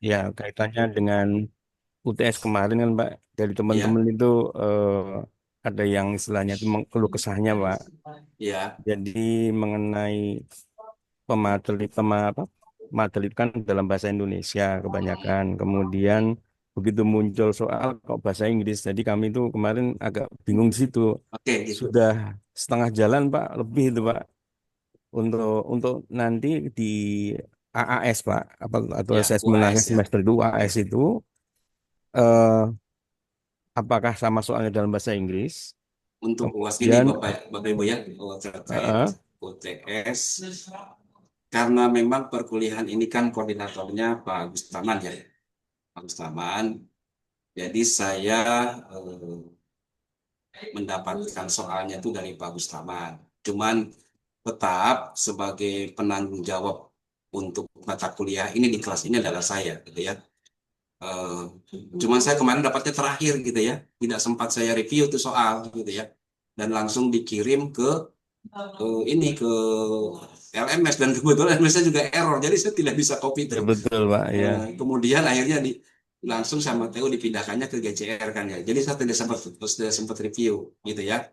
Ya, kaitannya dengan UTS kemarin kan, Pak, dari Ya, teman-teman itu ada yang istilahnya itu keluh kesahnya, Pak. ya, Jadi mengenai apa, materi kan dalam bahasa Indonesia kebanyakan. Kemudian begitu muncul soal kok bahasa Inggris. Jadi kami itu kemarin agak bingung di situ. oke gitu. Sudah setengah jalan, Pak, lebih itu, Pak, untuk nanti di AAS, Pak, apa atau Ya, asesmen akhir UAS ya. semester 2 AS itu eh, apakah sama soalnya dalam bahasa Inggris? Untuk UAS ini Kemudian Bapak Ibu ya, terkait eh, UTS, karena memang perkuliahan ini kan koordinatornya Pak Gustaman ya, Pak Gustaman. Jadi saya eh, mendapatkan soalnya itu dari Pak Gustaman. Cuman tetap sebagai penanggung jawab untuk mata kuliah ini di kelas ini adalah saya, gitu ya. Eh, Cuman saya kemarin dapatnya terakhir gitu ya, tidak sempat saya review tuh soal gitu ya, dan langsung dikirim ini ke LMS dan kebetulan LMS-nya juga error, jadi saya tidak bisa copy itu. ya betul, Pak, ya. Kemudian akhirnya langsung sama Theo dipindahkannya ke GCR kan ya, jadi saya tidak sempat review gitu ya.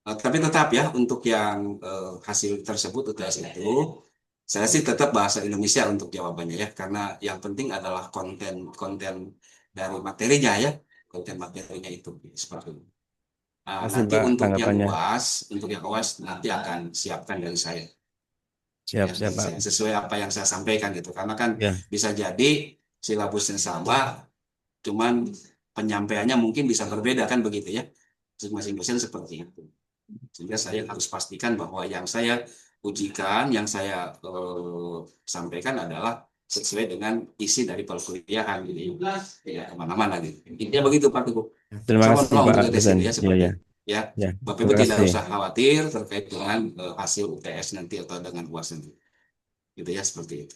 Tapi tetap ya untuk yang hasil tersebut UTS itu, saya sih tetap bahasa Indonesia untuk jawabannya ya, karena yang penting adalah konten-konten dari materinya ya, konten materinya itu seperti itu. Masih, Nanti Pak, untuk yang tanggapannya. UAS nanti akan siapkan dari saya, Siap, ya siap, dari Pak. saya sesuai apa yang saya sampaikan gitu, karena kan Ya, bisa jadi silabusnya sama, cuman penyampaiannya mungkin bisa berbeda kan begitu ya, masing-masing dosen seperti itu. Sehingga saya harus pastikan bahwa yang saya ujikan, yang saya sampaikan adalah sesuai dengan isi dari perkuliahan gitu ya, kemana-mana gitu. Intinya begitu Pak Teguh. terima Sama kasih, untuk Pak deteksi dosen. itu ya Ya, seperti ya, itu. Ya, ya. Bapak Ibu Terima tidak kasih. usah khawatir terkait dengan hasil UTS nanti atau dengan UAS nanti. Gitu ya seperti itu.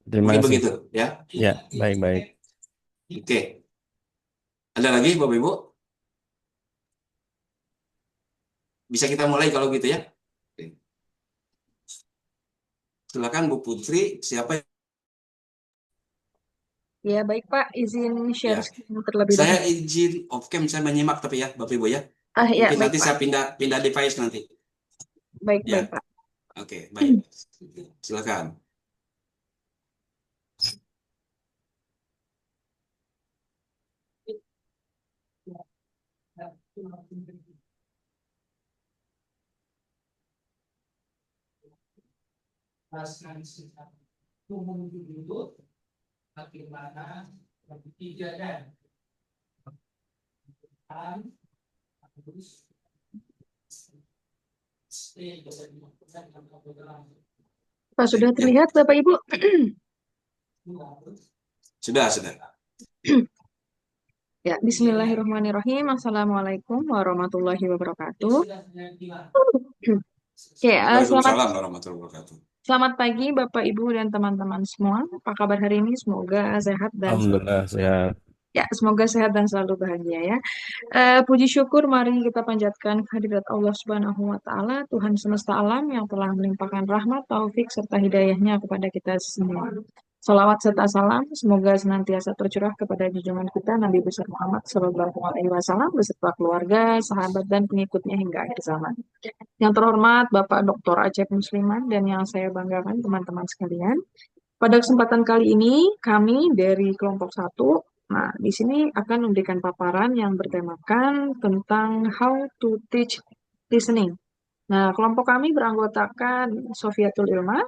Terima Mungkin kasih. begitu ya. Ya, baik-baik. Oke. Ada lagi Bapak Ibu? Bisa kita mulai kalau gitu ya. Oke. Silakan Bu Putri, siapa? Ya, baik Pak, izin Ya, share screen terlebih saya dahulu. izin off cam, saya menyimak tapi ya, Bapak Ibu ya. Ya, Mungkin baik nanti Pak. saya pindah pindah device nanti. Baik, Ya, baik Pak. oke, baik. Silakan. Pak, sudah Ya, terlihat Bapak Ibu? sudah, sudah. Ya, Bismillahirrahmanirrahim. Assalamualaikum warahmatullahi wabarakatuh. Oke, selamat Waalaikumsalam warahmatullahi wabarakatuh. selamat pagi Bapak Ibu dan teman-teman semua. Apa kabar hari ini? Semoga sehat dan Alhamdulillah, sehat. ya, semoga sehat dan selalu bahagia ya. Puji syukur mari kita panjatkan kehadirat Allah Subhanahu wa taala, Tuhan semesta alam yang telah melimpahkan rahmat, taufik serta hidayahnya kepada kita semua. Salawat serta salam semoga senantiasa tercurah kepada junjungan kita Nabi besar Muhammad Shallallahu Alaihi Wasallam beserta keluarga, sahabat dan pengikutnya hingga akhir zaman. Yang terhormat Bapak Dr. Acep Musliman dan yang saya banggakan teman-teman sekalian. Pada kesempatan kali ini kami dari kelompok satu, nah di sini akan memberikan paparan yang bertemakan tentang how to teach listening. Nah, kelompok kami beranggotakan Sofiatul Ilma,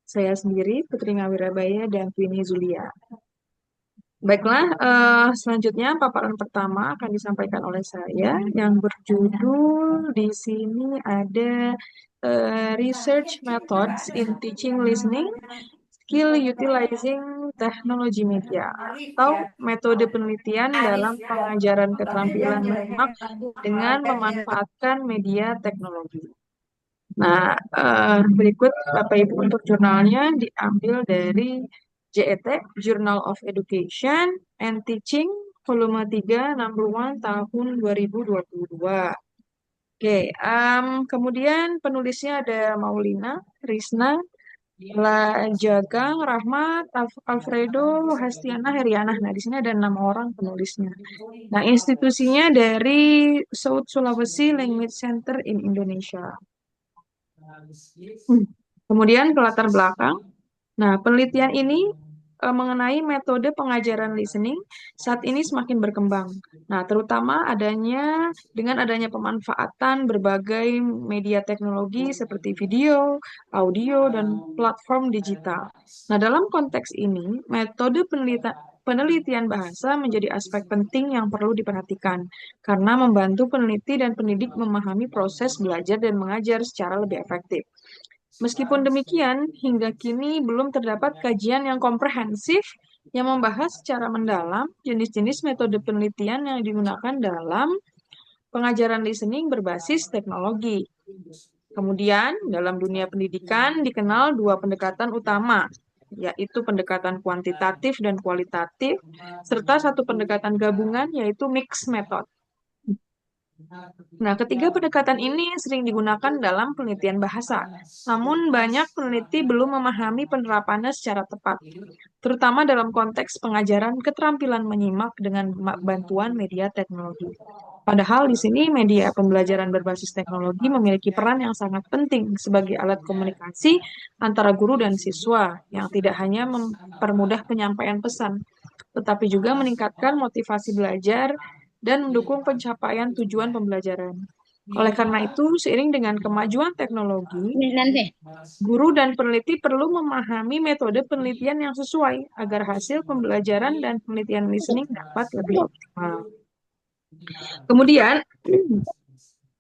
saya sendiri, Putri Ngawirabaya, dan Twini Zulia. Baiklah, selanjutnya paparan pertama akan disampaikan oleh saya yang berjudul di sini ada Research Methods in Teaching Listening, Skill Utilizing Technology Media, atau metode penelitian dalam pengajaran keterampilan menyimak dengan memanfaatkan media teknologi. Nah, berikut Bapak Ibu untuk jurnalnya diambil dari JET, Journal of Education and Teaching, volume 3, number 1, tahun 2022. Oke, kemudian penulisnya ada Maulina Risna, Jagang, Rahmat, Alfredo, Hastiana, Heriana. Nah, di sini ada 6 orang penulisnya. Nah, institusinya dari South Sulawesi Language Center in Indonesia. Hmm. Kemudian ke latar belakang. Nah, penelitian ini mengenai metode pengajaran listening saat ini semakin berkembang. Nah, terutama dengan adanya pemanfaatan berbagai media teknologi seperti video, audio, dan platform digital. Nah, dalam konteks ini, metode penelitian bahasa menjadi aspek penting yang perlu diperhatikan karena membantu peneliti dan pendidik memahami proses belajar dan mengajar secara lebih efektif. Meskipun demikian, hingga kini belum terdapat kajian yang komprehensif yang membahas secara mendalam jenis-jenis metode penelitian yang digunakan dalam pengajaran listening berbasis teknologi. Kemudian, dalam dunia pendidikan dikenal 2 pendekatan utama, yaitu pendekatan kuantitatif dan kualitatif, serta 1 pendekatan gabungan, yaitu mixed method. Nah, ketiga pendekatan ini sering digunakan dalam penelitian bahasa, namun banyak peneliti belum memahami penerapannya secara tepat, terutama dalam konteks pengajaran keterampilan menyimak dengan bantuan media teknologi. Padahal di sini media pembelajaran berbasis teknologi memiliki peran yang sangat penting sebagai alat komunikasi antara guru dan siswa yang tidak hanya mempermudah penyampaian pesan, tetapi juga meningkatkan motivasi belajar dan mendukung pencapaian tujuan pembelajaran. Oleh karena itu, seiring dengan kemajuan teknologi, guru dan peneliti perlu memahami metode penelitian yang sesuai agar hasil pembelajaran dan penelitian listening dapat lebih optimal. Kemudian,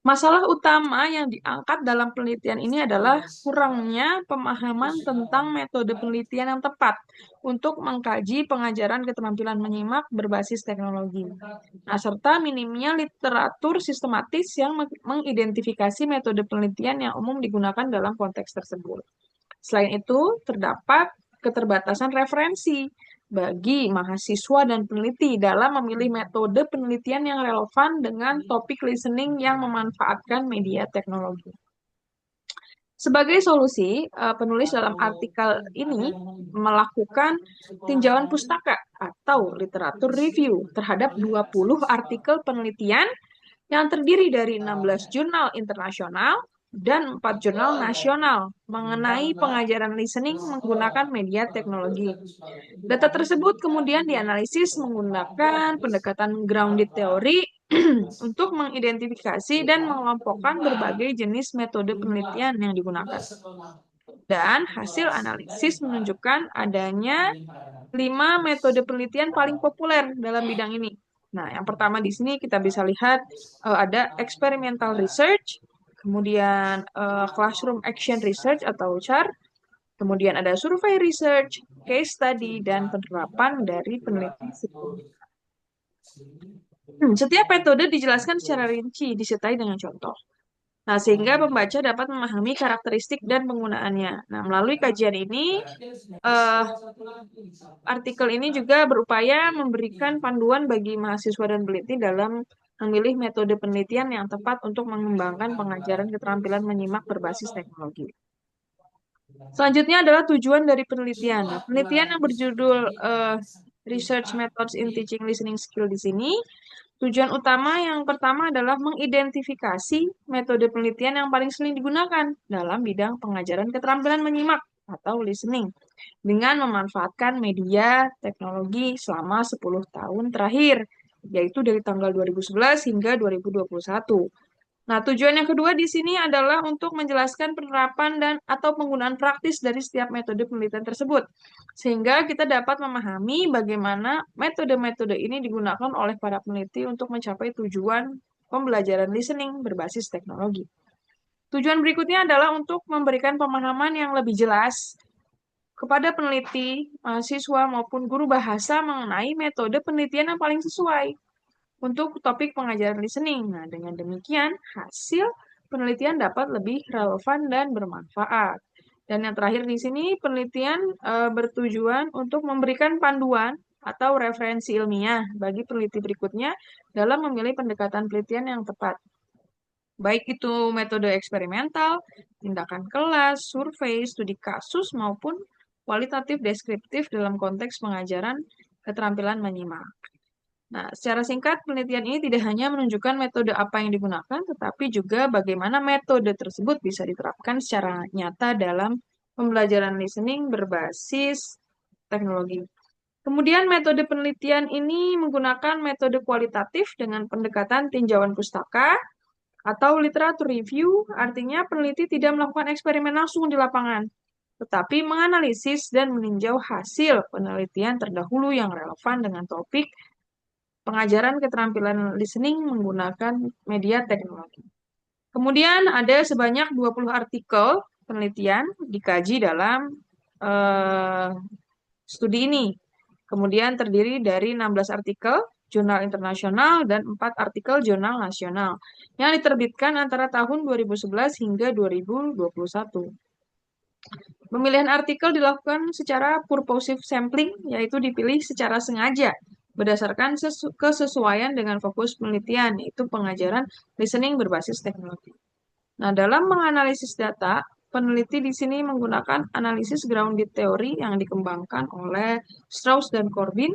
masalah utama yang diangkat dalam penelitian ini adalah kurangnya pemahaman tentang metode penelitian yang tepat untuk mengkaji pengajaran keterampilan menyimak berbasis teknologi. Nah, serta minimnya literatur sistematis yang mengidentifikasi metode penelitian yang umum digunakan dalam konteks tersebut. Selain itu, terdapat keterbatasan referensi bagi mahasiswa dan peneliti dalam memilih metode penelitian yang relevan dengan topik listening yang memanfaatkan media teknologi. Sebagai solusi, penulis dalam artikel ini melakukan tinjauan pustaka atau literatur review terhadap 20 artikel penelitian yang terdiri dari 16 jurnal internasional dan 4 jurnal nasional mengenai pengajaran listening menggunakan media teknologi. Data tersebut kemudian dianalisis menggunakan pendekatan grounded theory untuk mengidentifikasi dan mengelompokkan berbagai jenis metode penelitian yang digunakan. Dan hasil analisis menunjukkan adanya 5 metode penelitian paling populer dalam bidang ini. Nah, yang pertama di sini kita bisa lihat ada experimental research, kemudian classroom action research atau CAR, kemudian ada survey research, case study, dan penerapan dari peneliti sebelumnya. Setiap metode dijelaskan secara rinci disertai dengan contoh. Nah, sehingga pembaca dapat memahami karakteristik dan penggunaannya. Nah, melalui kajian ini, artikel ini juga berupaya memberikan panduan bagi mahasiswa dan peneliti dalam memilih metode penelitian yang tepat untuk mengembangkan pengajaran keterampilan menyimak berbasis teknologi. Selanjutnya adalah tujuan dari penelitian. Nah, penelitian yang berjudul Research Methods in Teaching Listening Skill di sini, tujuan utama yang pertama adalah mengidentifikasi metode penelitian yang paling sering digunakan dalam bidang pengajaran keterampilan menyimak atau listening dengan memanfaatkan media teknologi selama 10 tahun terakhir, yaitu dari tanggal 2011 hingga 2021. Nah, tujuan yang kedua di sini adalah untuk menjelaskan penerapan dan atau penggunaan praktis dari setiap metode penelitian tersebut, sehingga kita dapat memahami bagaimana metode-metode ini digunakan oleh para peneliti untuk mencapai tujuan pembelajaran listening berbasis teknologi. Tujuan berikutnya adalah untuk memberikan pemahaman yang lebih jelas kepada peneliti, mahasiswa, maupun guru bahasa mengenai metode penelitian yang paling sesuai untuk topik pengajaran listening. Nah, dengan demikian, hasil penelitian dapat lebih relevan dan bermanfaat. Dan yang terakhir di sini, penelitian bertujuan untuk memberikan panduan atau referensi ilmiah bagi peneliti berikutnya dalam memilih pendekatan penelitian yang tepat. baik itu metode eksperimental, tindakan kelas, survei, studi kasus, maupun kualitatif deskriptif dalam konteks pengajaran keterampilan menyimak. Nah, secara singkat, penelitian ini tidak hanya menunjukkan metode apa yang digunakan, tetapi juga bagaimana metode tersebut bisa diterapkan secara nyata dalam pembelajaran listening berbasis teknologi. Kemudian metode penelitian ini menggunakan metode kualitatif dengan pendekatan tinjauan pustaka atau literatur review, artinya peneliti tidak melakukan eksperimen langsung di lapangan, tetapi menganalisis dan meninjau hasil penelitian terdahulu yang relevan dengan topik pengajaran keterampilan listening menggunakan media teknologi. Kemudian ada sebanyak 20 artikel penelitian dikaji dalam eh, studi ini. Kemudian terdiri dari 16 artikel jurnal internasional dan 4 artikel jurnal nasional yang diterbitkan antara tahun 2011 hingga 2021. Pemilihan artikel dilakukan secara purposive sampling, yaitu dipilih secara sengaja berdasarkan kesesuaian dengan fokus penelitian, yaitu pengajaran listening berbasis teknologi. Nah, dalam menganalisis data, peneliti di sini menggunakan analisis grounded theory yang dikembangkan oleh Strauss dan Corbin.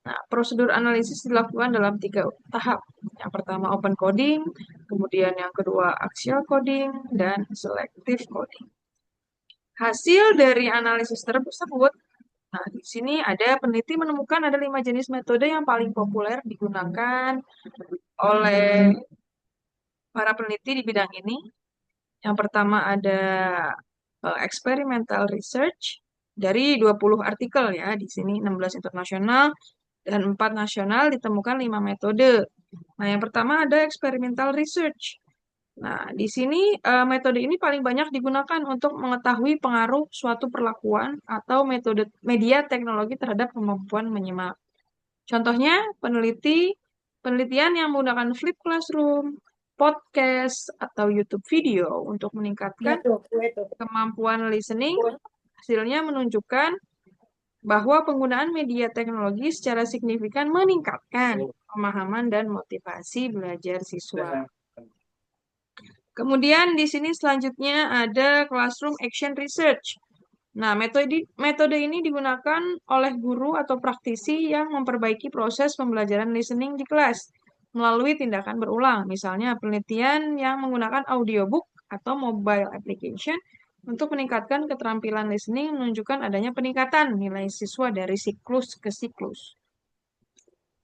Nah, prosedur analisis dilakukan dalam 3 tahap. Yang pertama open coding, kemudian yang kedua axial coding, dan selective coding. Hasil dari analisis tersebut, nah di sini ada peneliti menemukan ada 5 jenis metode yang paling populer digunakan oleh para peneliti di bidang ini. Yang pertama ada experimental research dari 20 artikel ya, di sini 16 internasional dan 4 nasional ditemukan 5 metode. Nah, yang pertama ada experimental research. Nah, di sini metode ini paling banyak digunakan untuk mengetahui pengaruh suatu perlakuan atau metode media teknologi terhadap kemampuan menyimak. Contohnya, penelitian yang menggunakan flip classroom, podcast, atau YouTube video untuk meningkatkan kemampuan listening, hasilnya menunjukkan bahwa penggunaan media teknologi secara signifikan meningkatkan pemahaman dan motivasi belajar siswa. Kemudian di sini selanjutnya ada classroom action research. Nah, metode ini digunakan oleh guru atau praktisi yang memperbaiki proses pembelajaran listening di kelas melalui tindakan berulang. Misalnya penelitian yang menggunakan audiobook atau mobile application untuk meningkatkan keterampilan listening menunjukkan adanya peningkatan nilai siswa dari siklus ke siklus.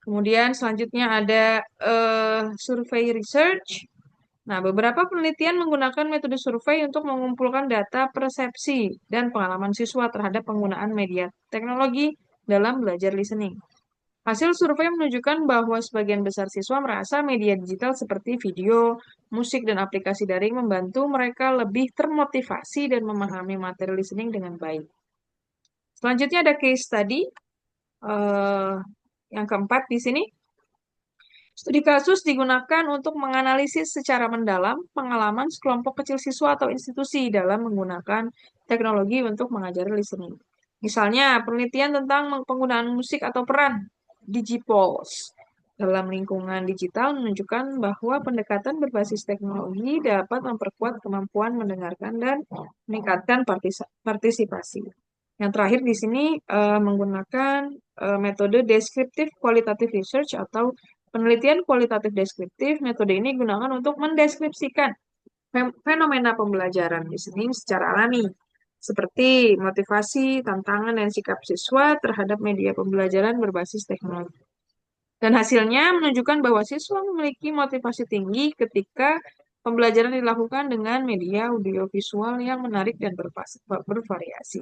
Kemudian selanjutnya ada survei research. Nah, beberapa penelitian menggunakan metode survei untuk mengumpulkan data persepsi dan pengalaman siswa terhadap penggunaan media teknologi dalam belajar listening. Hasil survei menunjukkan bahwa sebagian besar siswa merasa media digital seperti video, musik, dan aplikasi daring membantu mereka lebih termotivasi dan memahami materi listening dengan baik. Selanjutnya ada case study. Yang keempat di sini. Studi kasus digunakan untuk menganalisis secara mendalam pengalaman sekelompok kecil siswa atau institusi dalam menggunakan teknologi untuk mengajari listening. Misalnya, penelitian tentang penggunaan musik atau peran Digipulse dalam lingkungan digital menunjukkan bahwa pendekatan berbasis teknologi dapat memperkuat kemampuan mendengarkan dan meningkatkan partisipasi. Yang terakhir di sini menggunakan metode descriptive qualitative research atau penelitian kualitatif deskriptif. Metode ini digunakan untuk mendeskripsikan fenomena pembelajaran listening secara alami, seperti motivasi, tantangan, dan sikap siswa terhadap media pembelajaran berbasis teknologi. Dan hasilnya menunjukkan bahwa siswa memiliki motivasi tinggi ketika pembelajaran dilakukan dengan media audiovisual yang menarik dan bervariasi.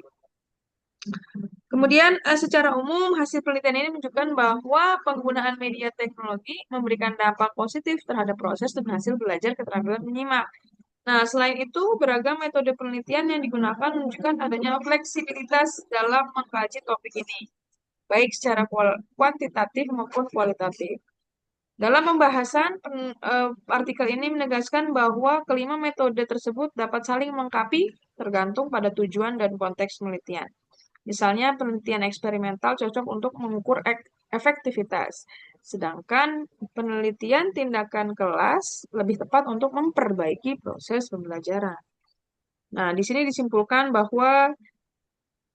Kemudian, secara umum, hasil penelitian ini menunjukkan bahwa penggunaan media teknologi memberikan dampak positif terhadap proses dan hasil belajar keterampilan menyimak. Nah, selain itu, beragam metode penelitian yang digunakan menunjukkan adanya fleksibilitas dalam mengkaji topik ini, baik secara kuantitatif maupun kualitatif. Dalam pembahasan, artikel ini menegaskan bahwa kelima metode tersebut dapat saling melengkapi tergantung pada tujuan dan konteks penelitian. Misalnya, penelitian eksperimental cocok untuk mengukur efektivitas. Sedangkan penelitian tindakan kelas lebih tepat untuk memperbaiki proses pembelajaran. Nah, di sini disimpulkan bahwa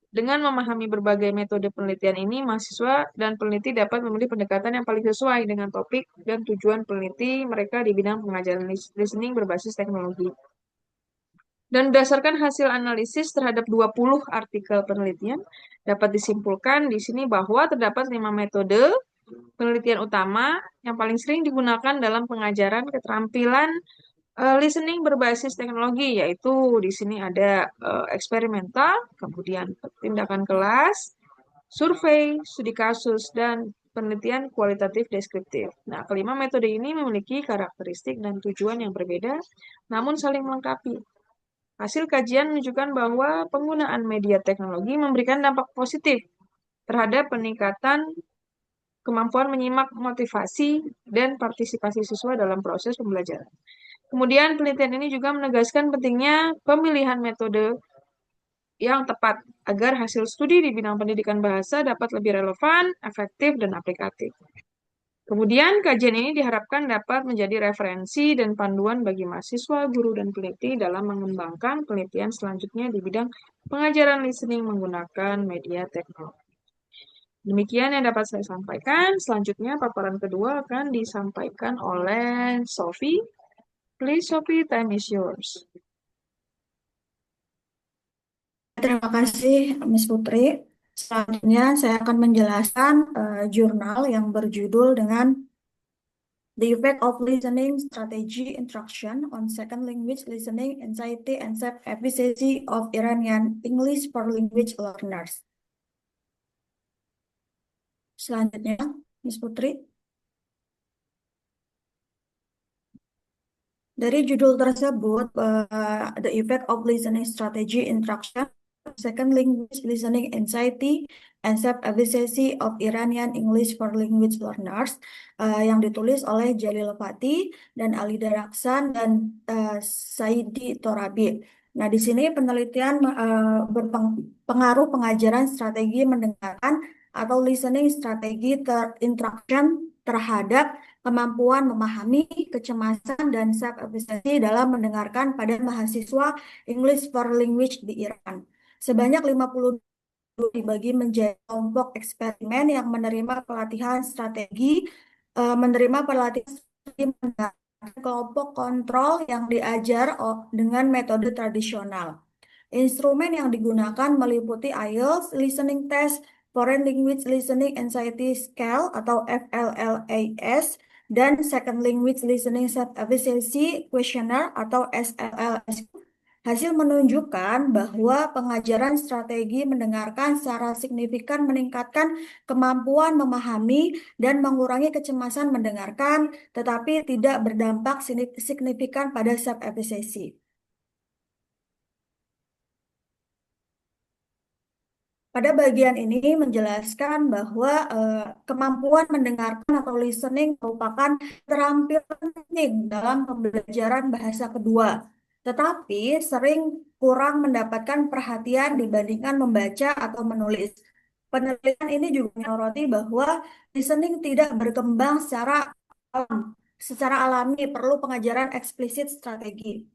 dengan memahami berbagai metode penelitian ini, mahasiswa dan peneliti dapat memilih pendekatan yang paling sesuai dengan topik dan tujuan peneliti mereka di bidang pengajaran listening berbasis teknologi. Dan berdasarkan hasil analisis terhadap 20 artikel penelitian, dapat disimpulkan di sini bahwa terdapat 5 metode penelitian utama yang paling sering digunakan dalam pengajaran keterampilan listening berbasis teknologi, yaitu di sini ada eksperimental, kemudian tindakan kelas, survei, studi kasus, dan penelitian kualitatif deskriptif. Nah, kelima metode ini memiliki karakteristik dan tujuan yang berbeda, namun saling melengkapi. Hasil kajian menunjukkan bahwa penggunaan media teknologi memberikan dampak positif terhadap peningkatan kemampuan menyimak motivasi dan partisipasi siswa dalam proses pembelajaran. Kemudian penelitian ini juga menegaskan pentingnya pemilihan metode yang tepat agar hasil studi di bidang pendidikan bahasa dapat lebih relevan, efektif, dan aplikatif. Kemudian kajian ini diharapkan dapat menjadi referensi dan panduan bagi mahasiswa, guru, dan peneliti dalam mengembangkan penelitian selanjutnya di bidang pengajaran listening menggunakan media teknologi. Demikian yang dapat saya sampaikan. Selanjutnya paparan kedua akan disampaikan oleh Sophie. Please, Sophie, time is yours. Terima kasih, Miss Putri. Selanjutnya saya akan menjelaskan jurnal yang berjudul dengan The Effect of Listening Strategy Instruction on Second Language Listening Anxiety and Self-Efficacy of Iranian English for Language Learners. Selanjutnya, Miss Putri. Dari judul tersebut, The Effect of Listening Strategy Instruction, Second Language Listening Anxiety and Self-Efficacy of Iranian English for Language Learners, yang ditulis oleh Jalil Fatih dan Alida Raksan dan Saidi Torabi. Nah, di sini penelitian berpengaruh pengajaran strategi mendengarkan atau listening strategi interaction terhadap kemampuan memahami, kecemasan, dan self-efficacy dalam mendengarkan pada mahasiswa English for Language di Iran. Sebanyak 50 dibagi menjadi kelompok eksperimen yang menerima pelatihan strategi mendengarkan, kelompok kontrol yang diajar dengan metode tradisional. Instrumen yang digunakan meliputi IELTS, Listening Test, Foreign Language Listening Anxiety Scale atau FLLAS, dan Second Language Listening Self-Efficacy Questionnaire atau SLLS. Hasil menunjukkan bahwa pengajaran strategi mendengarkan secara signifikan meningkatkan kemampuan memahami dan mengurangi kecemasan mendengarkan, tetapi tidak berdampak signifikan pada self-efficacy. Pada bagian ini menjelaskan bahwa kemampuan mendengarkan atau listening merupakan keterampilan penting dalam pembelajaran bahasa kedua, tetapi sering kurang mendapatkan perhatian dibandingkan membaca atau menulis. Penelitian ini juga menyoroti bahwa listening tidak berkembang secara alami, perlu pengajaran eksplisit strategi.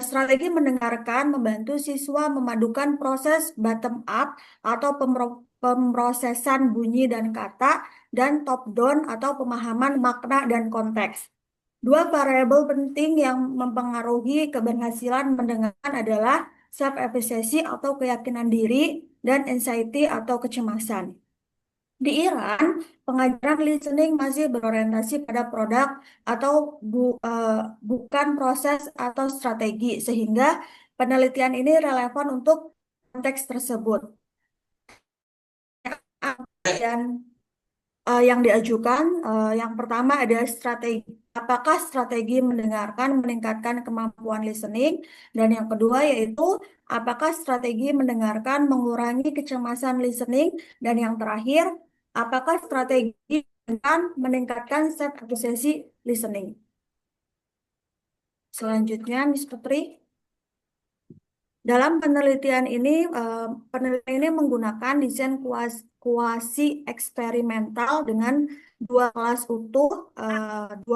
Strategi mendengarkan membantu siswa memadukan proses bottom up atau pemrosesan bunyi dan kata dan top down atau pemahaman makna dan konteks. Dua variabel penting yang mempengaruhi keberhasilan mendengarkan adalah self-efficacy atau keyakinan diri dan anxiety atau kecemasan. Di Iran, pengajaran listening masih berorientasi pada produk atau bukan proses atau strategi, sehingga penelitian ini relevan untuk konteks tersebut. Dan yang diajukan, yang pertama ada apakah strategi mendengarkan meningkatkan kemampuan listening, dan yang kedua yaitu apakah strategi mendengarkan mengurangi kecemasan listening, dan yang terakhir apakah strategi meningkatkan self-efficacy listening. Selanjutnya, Miss Putri. Dalam penelitian ini menggunakan desain kuasi eksperimental dengan 2 kelas utuh, 27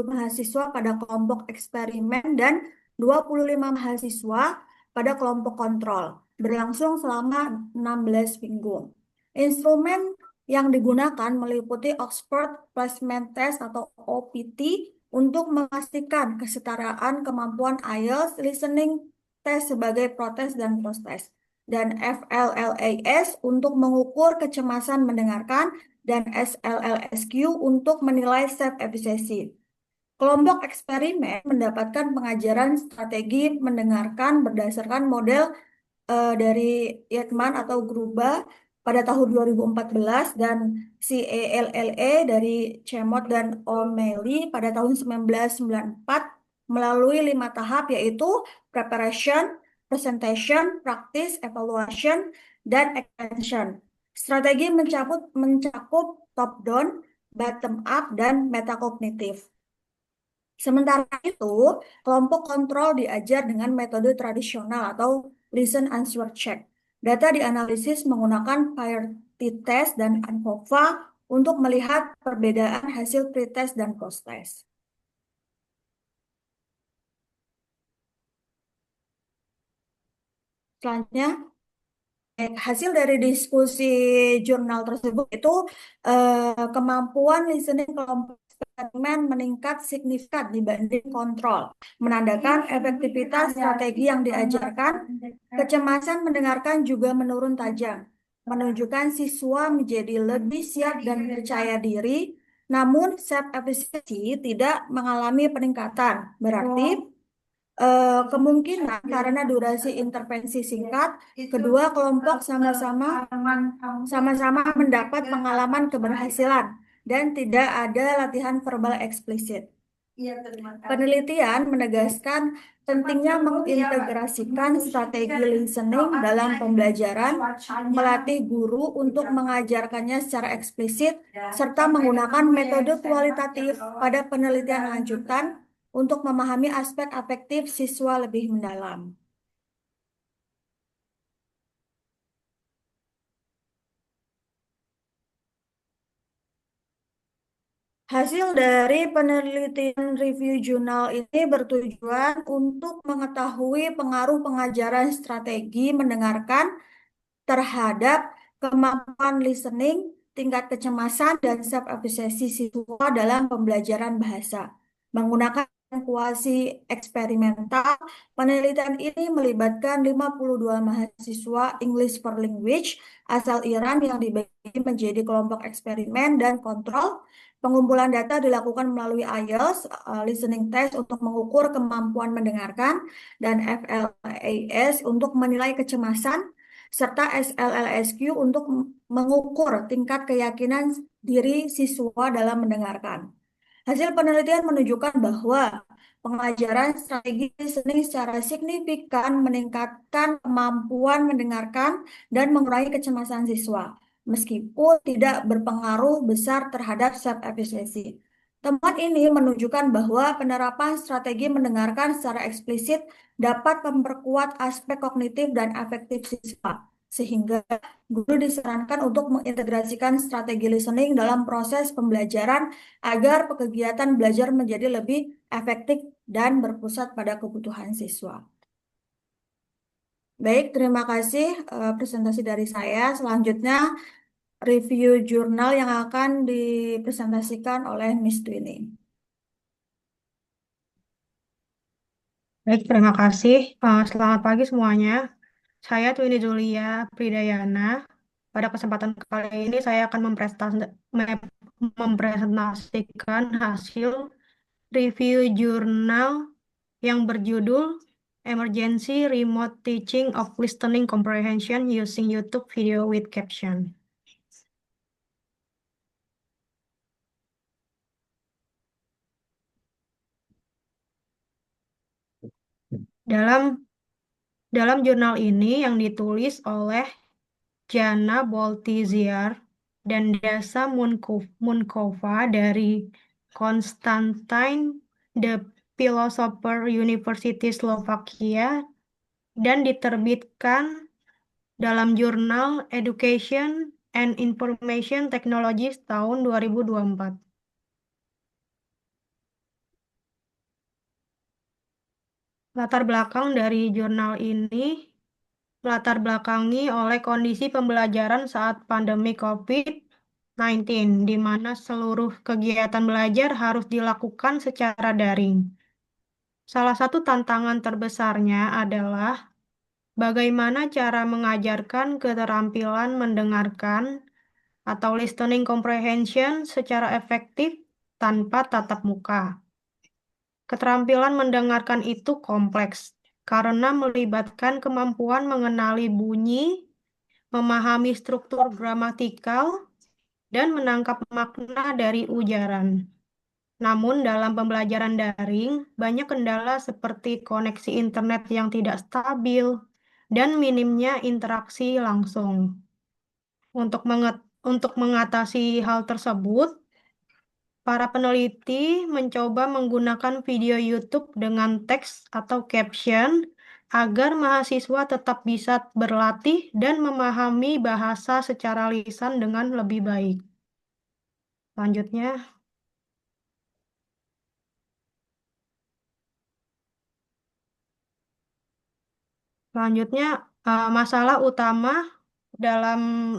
mahasiswa pada kelompok eksperimen dan 25 mahasiswa pada kelompok kontrol, berlangsung selama 16 minggu. Instrumen yang digunakan meliputi Oxford Placement Test atau OPT untuk memastikan kesetaraan kemampuan IELTS listening tes sebagai protes dan post-test, dan FLLAS untuk mengukur kecemasan mendengarkan, dan SLLSQ untuk menilai self-efficacy. Kelompok eksperimen mendapatkan pengajaran strategi mendengarkan berdasarkan model dari Yeatman atau Gruba pada tahun 2014 dan CALLE dari Chemot dan O'Malley pada tahun 1994 melalui 5 tahap, yaitu preparation, presentation, practice, evaluation, dan extension. Strategi mencakup top down, bottom up, dan metakognitif. Sementara itu, kelompok kontrol diajar dengan metode tradisional atau listen answer check. Data dianalisis menggunakan Pearson test dan ANCOVA untuk melihat perbedaan hasil pretest dan posttest. Selanjutnya, hasil dari diskusi jurnal tersebut itu kemampuan listening kelompok eksperimen meningkat signifikan dibanding kontrol, menandakan efektivitas strategi yang diajarkan. Kecemasan mendengarkan juga menurun tajam, menunjukkan siswa menjadi lebih siap dan percaya diri, namun self-efficacy tidak mengalami peningkatan. Berarti kemungkinan karena durasi intervensi singkat, kedua kelompok sama-sama mendapat pengalaman keberhasilan dan tidak ada latihan verbal eksplisit. Penelitian menegaskan pentingnya mengintegrasikan strategi listening dalam pembelajaran, melatih guru untuk mengajarkannya secara eksplisit, serta menggunakan metode kualitatif pada penelitian lanjutan untuk memahami aspek afektif siswa lebih mendalam. Hasil dari penelitian review jurnal ini bertujuan untuk mengetahui pengaruh pengajaran strategi mendengarkan terhadap kemampuan listening, tingkat kecemasan, dan self-efficacy siswa dalam pembelajaran bahasa. Menggunakan kuasi eksperimental, penelitian ini melibatkan 52 mahasiswa English for Language asal Iran yang dibagi menjadi kelompok eksperimen dan kontrol. Pengumpulan data dilakukan melalui IELTS listening test untuk mengukur kemampuan mendengarkan, dan FLAS untuk menilai kecemasan, serta SLLSQ untuk mengukur tingkat keyakinan diri siswa dalam mendengarkan. Hasil penelitian menunjukkan bahwa pengajaran strategi listening secara signifikan meningkatkan kemampuan mendengarkan dan mengurangi kecemasan siswa, meskipun tidak berpengaruh besar terhadap self-efficacy. Temuan ini menunjukkan bahwa penerapan strategi mendengarkan secara eksplisit dapat memperkuat aspek kognitif dan afektif siswa, sehingga guru disarankan untuk mengintegrasikan strategi listening dalam proses pembelajaran agar kegiatan belajar menjadi lebih efektif dan berpusat pada kebutuhan siswa. Baik, terima kasih presentasi dari saya. Selanjutnya, review jurnal yang akan dipresentasikan oleh Miss Twini. Baik, terima kasih. Selamat pagi semuanya. Saya Twini Julia Pridayana. Pada kesempatan kali ini saya akan mempresentasikan hasil review jurnal yang berjudul Emergency Remote Teaching of Listening Comprehension Using YouTube Video with Caption. Dalam jurnal ini yang ditulis oleh Jana Boltiziar dan Dasa Munkova dari Konstantin the Philosopher University Slovakia dan diterbitkan dalam jurnal Education and Information Technologies tahun 2024. Latar belakang dari jurnal ini latar belakangi oleh kondisi pembelajaran saat pandemi COVID-19, di mana seluruh kegiatan belajar harus dilakukan secara daring. Salah satu tantangan terbesarnya adalah bagaimana cara mengajarkan keterampilan mendengarkan atau listening comprehension secara efektif tanpa tatap muka. Keterampilan mendengarkan itu kompleks karena melibatkan kemampuan mengenali bunyi, memahami struktur gramatikal, dan menangkap makna dari ujaran. Namun, dalam pembelajaran daring, banyak kendala seperti koneksi internet yang tidak stabil dan minimnya interaksi langsung. Untuk mengatasi hal tersebut, para peneliti mencoba menggunakan video YouTube dengan teks atau caption agar mahasiswa tetap bisa berlatih dan memahami bahasa secara lisan dengan lebih baik. Selanjutnya, masalah utama dalam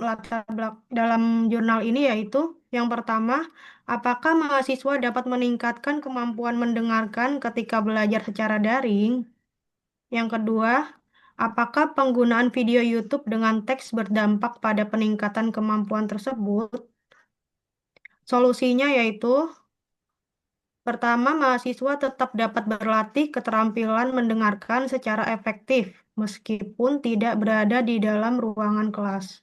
dalam jurnal ini yaitu yang pertama, apakah mahasiswa dapat meningkatkan kemampuan mendengarkan ketika belajar secara daring? Yang kedua, apakah penggunaan video YouTube dengan teks berdampak pada peningkatan kemampuan tersebut? Solusinya yaitu, pertama, mahasiswa tetap dapat berlatih keterampilan mendengarkan secara efektif, meskipun tidak berada di dalam ruangan kelas.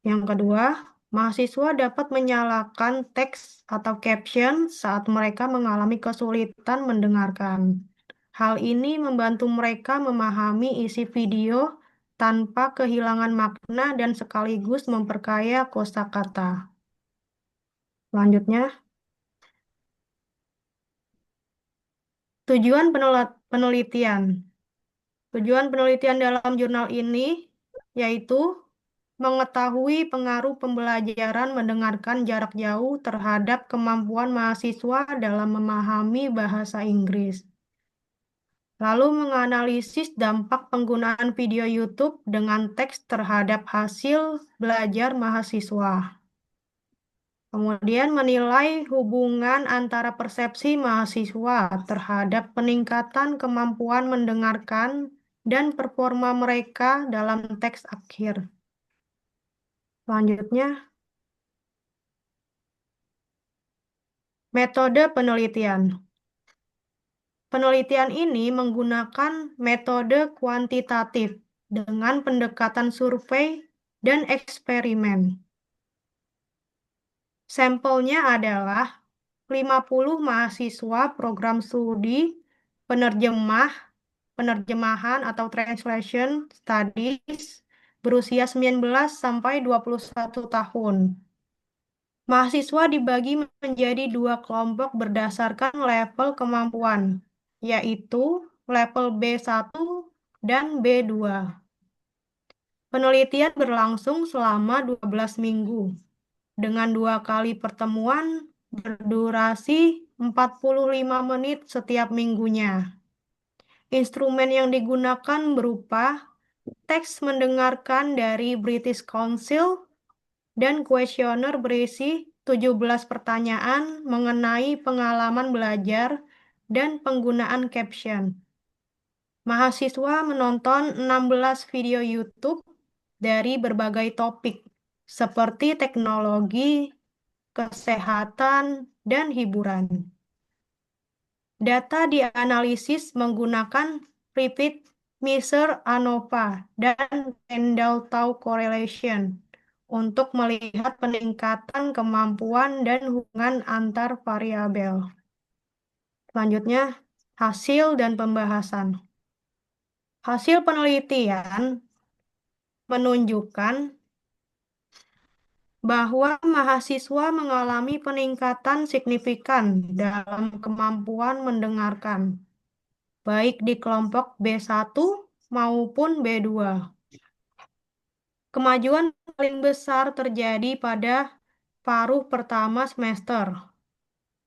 Yang kedua, mahasiswa dapat menyalakan teks atau caption saat mereka mengalami kesulitan mendengarkan. Hal ini membantu mereka memahami isi video tanpa kehilangan makna dan sekaligus memperkaya kosakata. Selanjutnya, tujuan penelitian. Tujuan penelitian dalam jurnal ini yaitu mengetahui pengaruh pembelajaran mendengarkan jarak jauh terhadap kemampuan mahasiswa dalam memahami bahasa Inggris. Lalu menganalisis dampak penggunaan video YouTube dengan teks terhadap hasil belajar mahasiswa. Kemudian menilai hubungan antara persepsi mahasiswa terhadap peningkatan kemampuan mendengarkan dan performa mereka dalam teks akhir. Selanjutnya, metode penelitian. Penelitian ini menggunakan metode kuantitatif dengan pendekatan survei dan eksperimen. Sampelnya adalah 50 mahasiswa program studi penerjemahan atau translation studies berusia 19 sampai 21 tahun. Mahasiswa dibagi menjadi dua kelompok berdasarkan level kemampuan, yaitu level B1 dan B2. Penelitian berlangsung selama 12 minggu, dengan 2 kali pertemuan berdurasi 45 menit setiap minggunya. Instrumen yang digunakan berupa teks mendengarkan dari British Council dan kuesioner berisi 17 pertanyaan mengenai pengalaman belajar dan penggunaan caption. Mahasiswa menonton 16 video YouTube dari berbagai topik seperti teknologi, kesehatan, dan hiburan. Data dianalisis menggunakan repeat measure ANOVA dan Randall-Taw correlation untuk melihat peningkatan kemampuan dan hubungan antar variabel. Selanjutnya, hasil dan pembahasan. Hasil penelitian menunjukkan bahwa mahasiswa mengalami peningkatan signifikan dalam kemampuan mendengarkan, baik di kelompok B1 maupun B2. Kemajuan paling besar terjadi pada paruh pertama semester.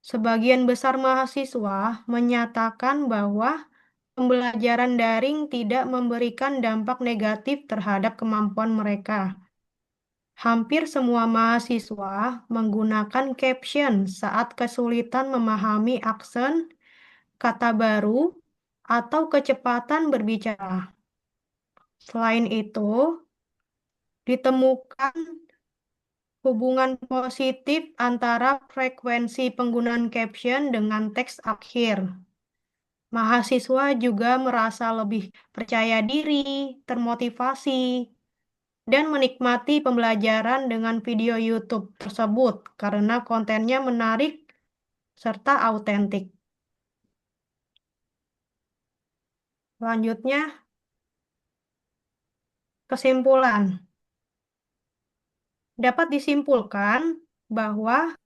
Sebagian besar mahasiswa menyatakan bahwa pembelajaran daring tidak memberikan dampak negatif terhadap kemampuan mereka. Hampir semua mahasiswa menggunakan caption saat kesulitan memahami aksen, kata baru, atau kecepatan berbicara. Selain itu, ditemukan hubungan positif antara frekuensi penggunaan caption dengan teks akhir. Mahasiswa juga merasa lebih percaya diri, termotivasi, dan menikmati pembelajaran dengan video YouTube tersebut karena kontennya menarik serta autentik. Selanjutnya, kesimpulan. Dapat disimpulkan bahwa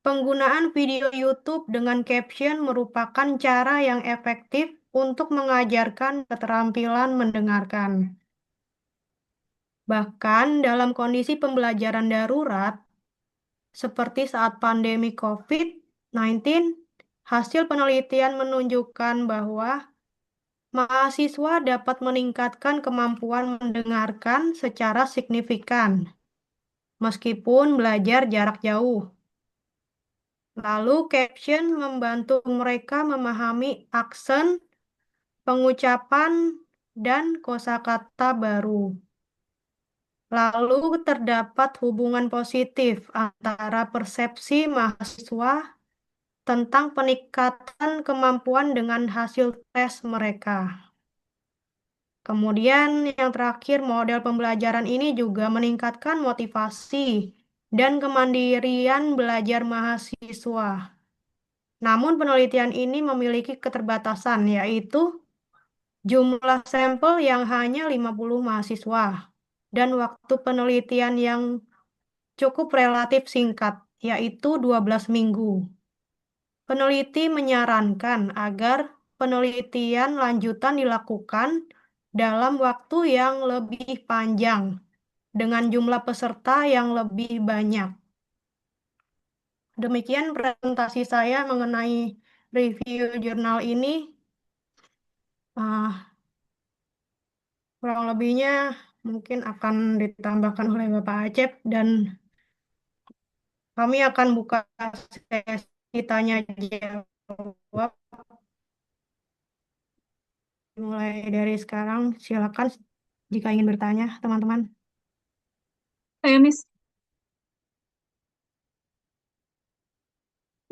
penggunaan video YouTube dengan caption merupakan cara yang efektif untuk mengajarkan keterampilan mendengarkan. Bahkan dalam kondisi pembelajaran darurat, seperti saat pandemi COVID-19, hasil penelitian menunjukkan bahwa mahasiswa dapat meningkatkan kemampuan mendengarkan secara signifikan, meskipun belajar jarak jauh. Lalu caption membantu mereka memahami aksen, pengucapan, dan kosakata baru. Lalu terdapat hubungan positif antara persepsi mahasiswa tentang peningkatan kemampuan dengan hasil tes mereka. Kemudian yang terakhir, model pembelajaran ini juga meningkatkan motivasi dan kemandirian belajar mahasiswa. Namun penelitian ini memiliki keterbatasan, yaitu jumlah sampel yang hanya 50 mahasiswa dan waktu penelitian yang cukup relatif singkat, yaitu 12 minggu. Peneliti menyarankan agar penelitian lanjutan dilakukan dalam waktu yang lebih panjang dengan jumlah peserta yang lebih banyak. Demikian presentasi saya mengenai review jurnal ini. Kurang lebihnya mungkin akan ditambahkan oleh Bapak Acep dan kami akan buka sesi tanya jawab mulai dari sekarang. Silakan jika ingin bertanya, teman-teman. Saya Miss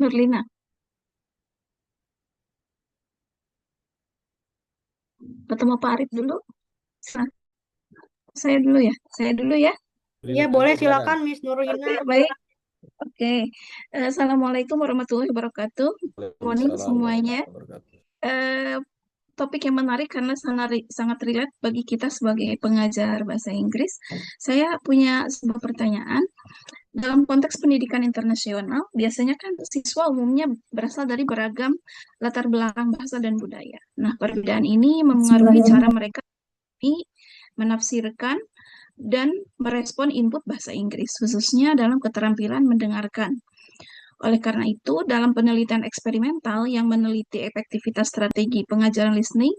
Nurlina. Ketemu Pak Arif dulu. Nah, saya dulu ya. Ya, boleh silakan Miss Nurlina. Oke, baik. Oke. Assalamualaikum warahmatullahi wabarakatuh. Morning semuanya. Topik yang menarik karena sangat relate bagi kita sebagai pengajar bahasa Inggris. Saya punya sebuah pertanyaan. Dalam konteks pendidikan internasional, biasanya kan siswa umumnya berasal dari beragam latar belakang bahasa dan budaya. Nah, perbedaan ini mempengaruhi cara mereka menafsirkan dan merespon input bahasa Inggris, khususnya dalam keterampilan mendengarkan. Oleh karena itu, dalam penelitian eksperimental yang meneliti efektivitas strategi pengajaran listening,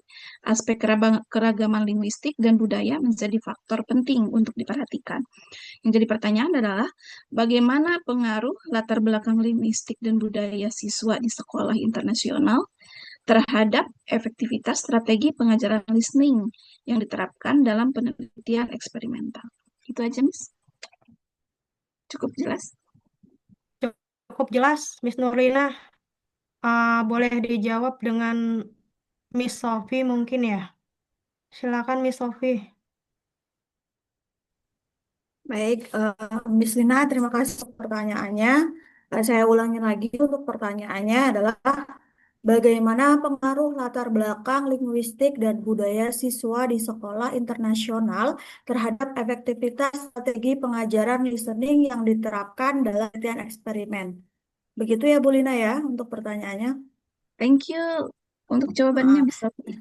aspek keragaman linguistik dan budaya menjadi faktor penting untuk diperhatikan. Yang jadi pertanyaan adalah, bagaimana pengaruh latar belakang linguistik dan budaya siswa di sekolah internasional terhadap efektivitas strategi pengajaran listening yang diterapkan dalam penelitian eksperimental? Itu aja, Miss. Cukup jelas? Cukup jelas, Miss Nurlina. Boleh dijawab dengan Miss Sophie mungkin ya? Silakan Miss Sophie. Baik, Miss Lina, terima kasih untuk pertanyaannya. Saya ulangi lagi untuk pertanyaannya adalah bagaimana pengaruh latar belakang linguistik dan budaya siswa di sekolah internasional terhadap efektivitas strategi pengajaran listening yang diterapkan dalam penelitian eksperimen. Begitu ya, Bu Lina ya, untuk pertanyaannya. Thank you untuk jawabannya, Miss Sophie.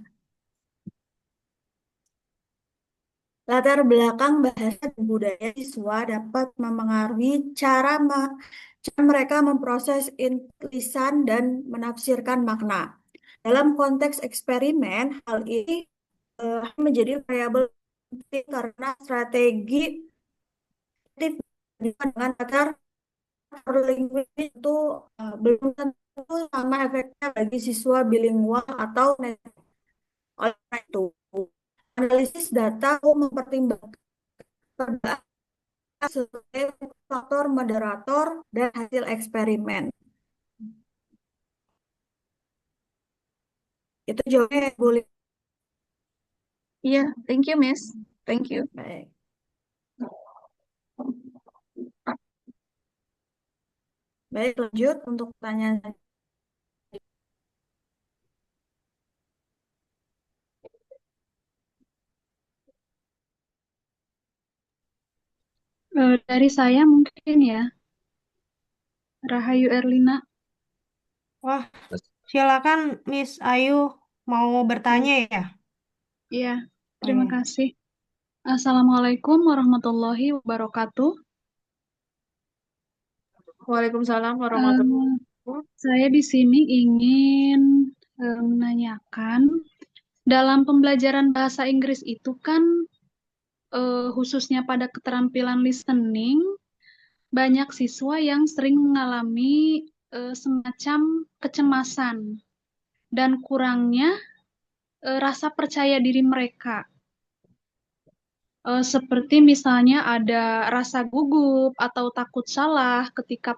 Latar belakang bahasa dan budaya siswa dapat memengaruhi cara mereka memproses lisan dan menafsirkan makna. Dalam konteks eksperimen, hal ini menjadi variabel penting karena strategi aktif dengan latar linguis itu belum tentu sama efeknya bagi siswa bilingual atau native. Oleh karena itu, analisis data mempertimbangkan sebagai faktor moderator dan hasil eksperimen. Itu jawabnya boleh. Iya, thank you, Miss. Thank you. Baik. Baik, lanjut untuk pertanyaan. Dari saya mungkin ya, Rahayu Erlina. Wah, silakan Miss Ayu mau bertanya ya? Iya, terima Iya. kasih. Assalamualaikum warahmatullahi wabarakatuh. Waalaikumsalam warahmatullahi Eh, wabarakatuh. saya di sini ingin menanyakan, dalam pembelajaran bahasa Inggris itu kan khususnya pada keterampilan listening, banyak siswa yang sering mengalami semacam kecemasan dan kurangnya rasa percaya diri mereka. Seperti misalnya ada rasa gugup atau takut salah ketika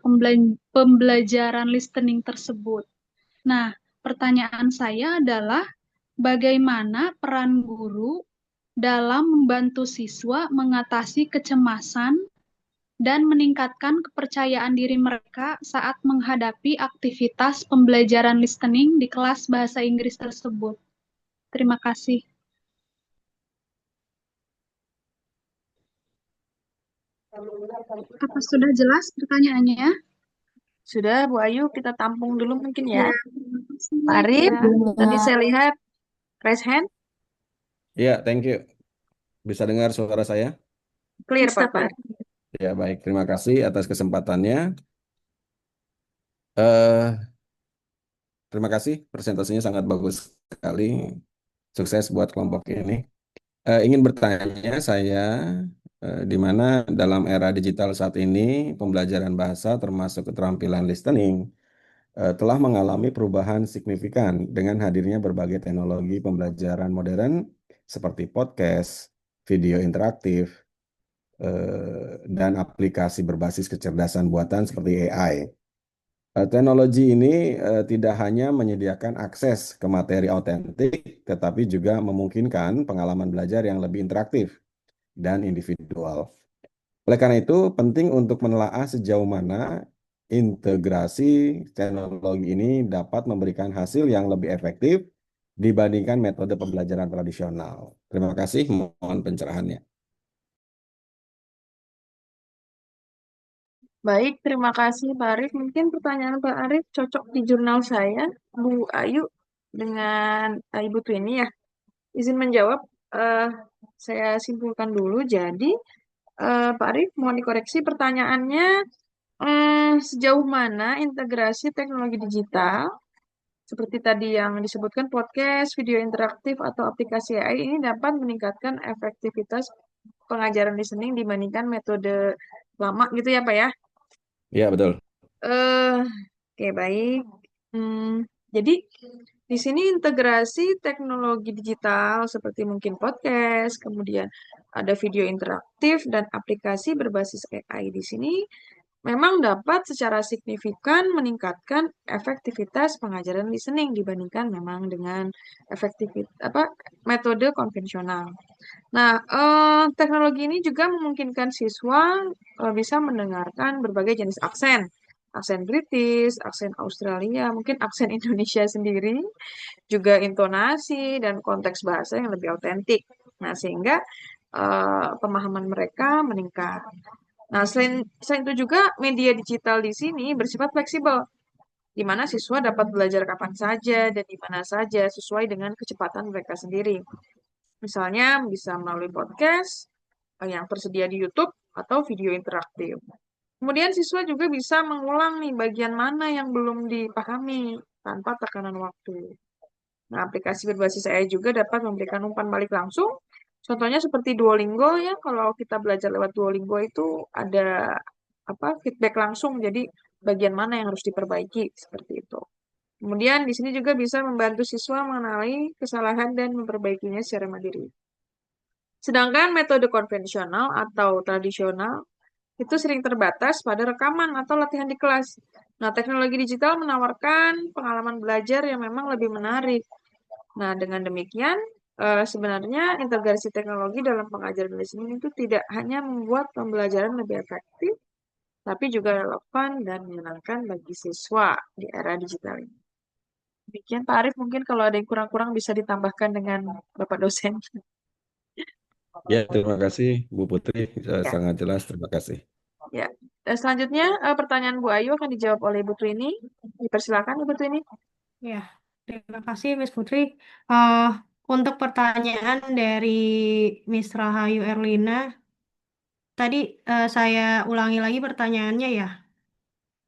pembelajaran listening tersebut. Nah, pertanyaan saya adalah bagaimana peran guru dalam membantu siswa mengatasi kecemasan dan meningkatkan kepercayaan diri mereka saat menghadapi aktivitas pembelajaran listening di kelas bahasa Inggris tersebut. Terima kasih. Apa sudah jelas pertanyaannya? Sudah, Bu Ayu, kita tampung dulu mungkin ya. Ya, terima kasih. Pak Arif, Ya. tadi saya lihat raise hand, Ya, thank you. Bisa dengar suara saya? clear Bisa, Pak Pak. Arif. Ya, baik. Terima kasih atas kesempatannya. eh Terima kasih. Presentasinya sangat bagus sekali. Sukses buat kelompok ini. Ingin bertanya saya, di mana dalam era digital saat ini, pembelajaran bahasa termasuk keterampilan listening telah mengalami perubahan signifikan dengan hadirnya berbagai teknologi pembelajaran modern seperti podcast, video interaktif, dan aplikasi berbasis kecerdasan buatan seperti AI. Teknologi ini tidak hanya menyediakan akses ke materi autentik, tetapi juga memungkinkan pengalaman belajar yang lebih interaktif dan individual. Oleh karena itu, penting untuk menelaah sejauh mana integrasi teknologi ini dapat memberikan hasil yang lebih efektif dibandingkan metode pembelajaran tradisional. Terima kasih, mohon pencerahannya. Baik, terima kasih Pak Arif. Mungkin pertanyaan Pak Arif cocok di jurnal saya, Bu Ayu, dengan Ibu Twini ya. Izin menjawab, eh, saya simpulkan dulu. Jadi, Pak Arif, mohon dikoreksi pertanyaannya, sejauh mana integrasi teknologi digital, seperti tadi yang disebutkan podcast, video interaktif, atau aplikasi AI ini dapat meningkatkan efektivitas pengajaran listening dibandingkan metode lama gitu ya Pak ya? Ya, betul. Eh, oke baik. Hmm, jadi di sini integrasi teknologi digital seperti mungkin podcast, kemudian ada video interaktif dan aplikasi berbasis AI di sini memang dapat secara signifikan meningkatkan efektivitas pengajaran listening dibandingkan memang dengan efektivitas apa metode konvensional. Nah, teknologi ini juga memungkinkan siswa bisa mendengarkan berbagai jenis aksen. Aksen British, aksen Australia, mungkin aksen Indonesia sendiri, juga intonasi dan konteks bahasa yang lebih autentik. Nah, sehingga pemahaman mereka meningkat. Nah, selain itu juga media digital di sini bersifat fleksibel, di mana siswa dapat belajar kapan saja dan di mana saja sesuai dengan kecepatan mereka sendiri. Misalnya bisa melalui podcast yang tersedia di YouTube atau video interaktif. Kemudian siswa juga bisa mengulang nih bagian mana yang belum dipahami tanpa tekanan waktu. Nah, aplikasi berbasis AI juga dapat memberikan umpan balik langsung. Contohnya seperti Duolingo ya, kalau kita belajar lewat Duolingo itu ada feedback langsung. Jadi bagian mana yang harus diperbaiki seperti itu. Kemudian di sini juga bisa membantu siswa mengenali kesalahan dan memperbaikinya secara mandiri. Sedangkan metode konvensional atau tradisional itu sering terbatas pada rekaman atau latihan di kelas. Nah, teknologi digital menawarkan pengalaman belajar yang memang lebih menarik. Nah, dengan demikian, sebenarnya integrasi teknologi dalam pengajaran listening itu tidak hanya membuat pembelajaran lebih efektif, tapi juga relevan dan menyenangkan bagi siswa di era digital ini. Demikian, Pak Arief, mungkin kalau ada yang kurang-kurang bisa ditambahkan dengan Bapak dosen. Ya, terima kasih Bu Putri. Ya, Sangat jelas, terima kasih. ya. Selanjutnya, pertanyaan Bu Ayu akan dijawab oleh Ibu Trini. Dipersilakan, Ibu Trini. Ya, terima kasih Miss Putri. Eh, untuk pertanyaan dari Miss Rahayu Erlina, tadi saya ulangi lagi pertanyaannya ya.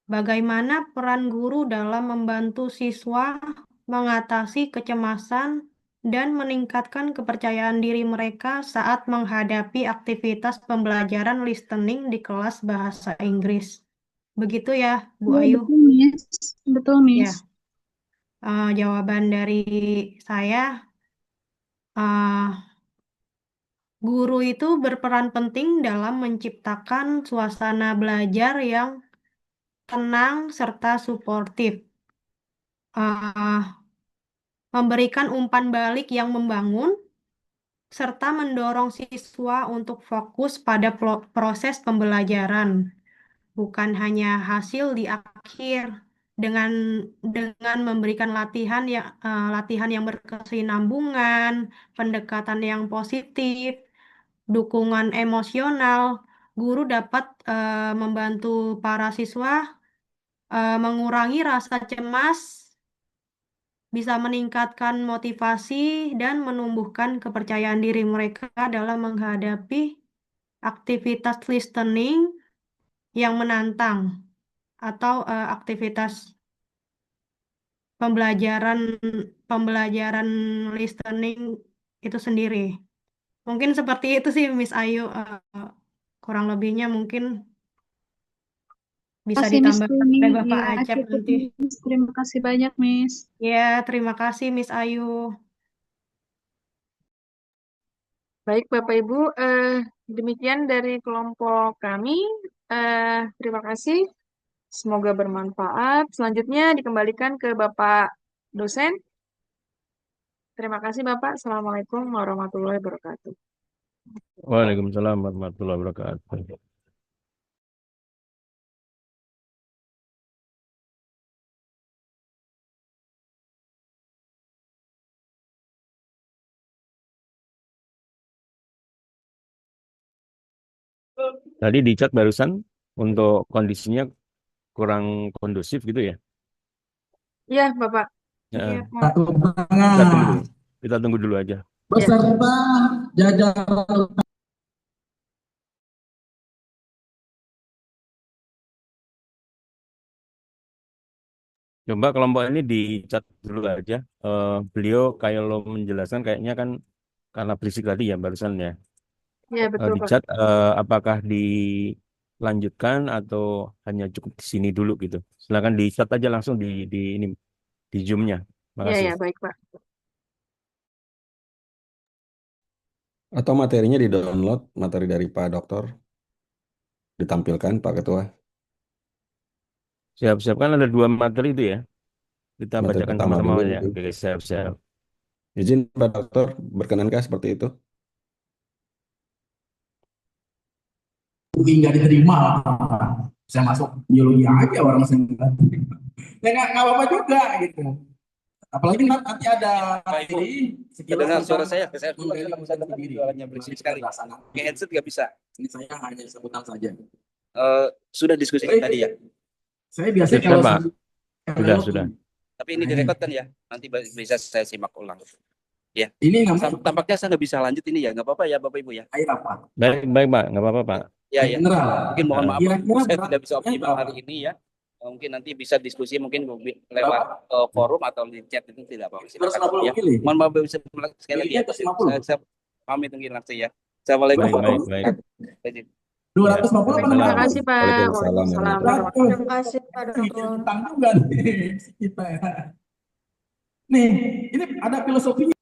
Bagaimana peran guru dalam membantu siswa mengatasi kecemasan dan meningkatkan kepercayaan diri mereka saat menghadapi aktivitas pembelajaran listening di kelas bahasa Inggris? Begitu ya, Bu Ya, Ayu? betul, Miss. Betul, Miss. Ya, jawaban dari saya, eh, guru itu berperan penting dalam menciptakan suasana belajar yang tenang serta suportif. Eh, Memberikan umpan balik yang membangun, serta mendorong siswa untuk fokus pada proses pembelajaran, bukan hanya hasil di akhir. Dengan memberikan latihan yang berkesinambungan, pendekatan yang positif, dukungan emosional, guru dapat membantu para siswa mengurangi rasa cemas, bisa meningkatkan motivasi dan menumbuhkan kepercayaan diri mereka dalam menghadapi aktivitas listening yang menantang atau aktivitas pembelajaran pembelajaran listening itu sendiri. Mungkin seperti itu sih Miss Ayu. Kurang lebihnya mungkin bisa Terima kasih, Miss ditambahkan Trini. oleh Bapak Ya, Acep cukup, nanti. Miss. Terima kasih banyak, Miss. Ya, terima kasih Miss Ayu. Baik, Bapak Ibu, demikian dari kelompok kami. Terima kasih. Semoga bermanfaat. Selanjutnya dikembalikan ke Bapak dosen. Terima kasih, Bapak. Assalamualaikum warahmatullahi wabarakatuh. Waalaikumsalam warahmatullahi wabarakatuh. Tadi di chat barusan untuk kondisinya kurang kondusif gitu ya. Iya, Bapak. Ya, Iya, Satu kita tunggu dulu. setengah Kita tunggu dulu aja. beserta jajaran Coba kelompok ini di chat dulu aja. Beliau kalau menjelaskan kayaknya kan karena berisik tadi ya barusan ya. Iya, betul, Di Pak. chat apakah dilanjutkan atau hanya cukup di sini dulu gitu. Silakan di chat aja langsung di ini di Zoom-nya. Iya, Makasih. ya, baik, Pak. Atau materinya di-download, materi dari Pak Dokter ditampilkan Pak Ketua. Siap-siap kan ada 2 materi itu ya. Kita Iya. bacakan Materi pertama pertama sama-sama dulu. ya. Oke, siap-siap. Izin Pak Dokter, berkenankah seperti itu? UI nggak diterima, saya masuk biologi aja orang saya nggak diterima. Ya nggak apa-apa juga gitu. Apalagi nanti ada materi Dengar suara saya memberi bisa dengar diri. suaranya berisik sekali. Pakai headset nggak bisa. Ini saya hanya sebutan saja. Sudah diskusi tadi ya. Saya biasanya Sudah, kalau Pak. Sudah. Tapi ini direkod kan ya. Nanti bisa saya simak ulang. Ya. Ini namanya Tampaknya saya nggak bisa lanjut ini ya, nggak apa-apa ya Bapak Ibu ya. air apa? Baik, baik Pak, nggak apa-apa Pak. Ya, Air ya. mineral. Mungkin mohon maaf Kira-kira saya berat tidak bisa air optimal berapa? hari ini ya. Mungkin nanti bisa diskusi mungkin lewat forum atau di chat itu tidak apa-apa. Silakan, 250 ya. mili. Mohon maaf bisa sekali lagi ya. Milinya 250. Saya pamit mungkin langsung ya. Assalamualaikum Baik, baik, warahmatullahi baik. wabarakatuh. 250 apa Terima 600? kasih Pak. Waalaikumsalam Waalaikumsalam warahmatullahi warahmatullahi Terima kasih Pak Bikin Dokter. utang juga nih si kita ya. Nih, ini ada filosofinya.